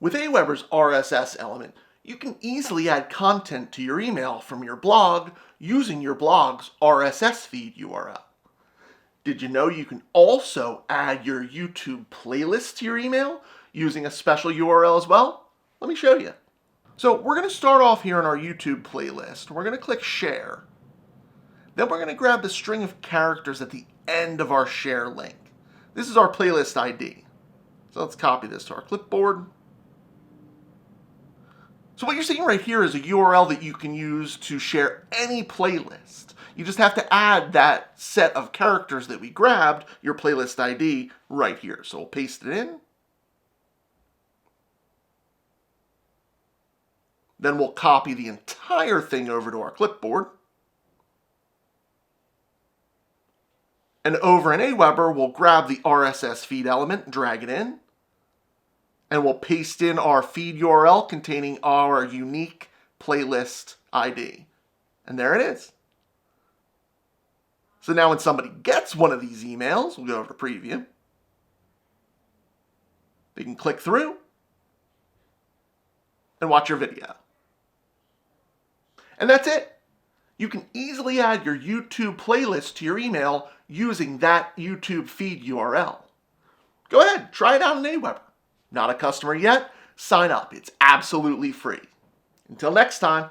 With Aweber's RSS element, you can easily add content to your email from your blog using your blog's RSS feed URL. Did you know you can also add your YouTube playlist to your email using a special URL as well? Let me show you. So we're going to start off here in our YouTube playlist. We're going to click Share. Then we're going to grab the string of characters at the end of our share link. This is our playlist ID. So let's copy this to our clipboard. So what you're seeing right here is a URL that you can use to share any playlist. You just have to add that set of characters that we grabbed, your playlist ID, right here. So we'll paste it in. Then we'll copy the entire thing over to our clipboard. And over in Aweber, we'll grab the RSS feed element, drag it in, and we'll paste in our feed URL containing our unique playlist ID. And there it is. So now when somebody gets one of these emails, we'll go over to Preview. They can click through and watch your video. And that's it. You can easily add your YouTube playlist to your email using that YouTube feed URL. Go ahead, try it out in Aweber. Not a customer yet? Sign up. It's absolutely free. Until next time.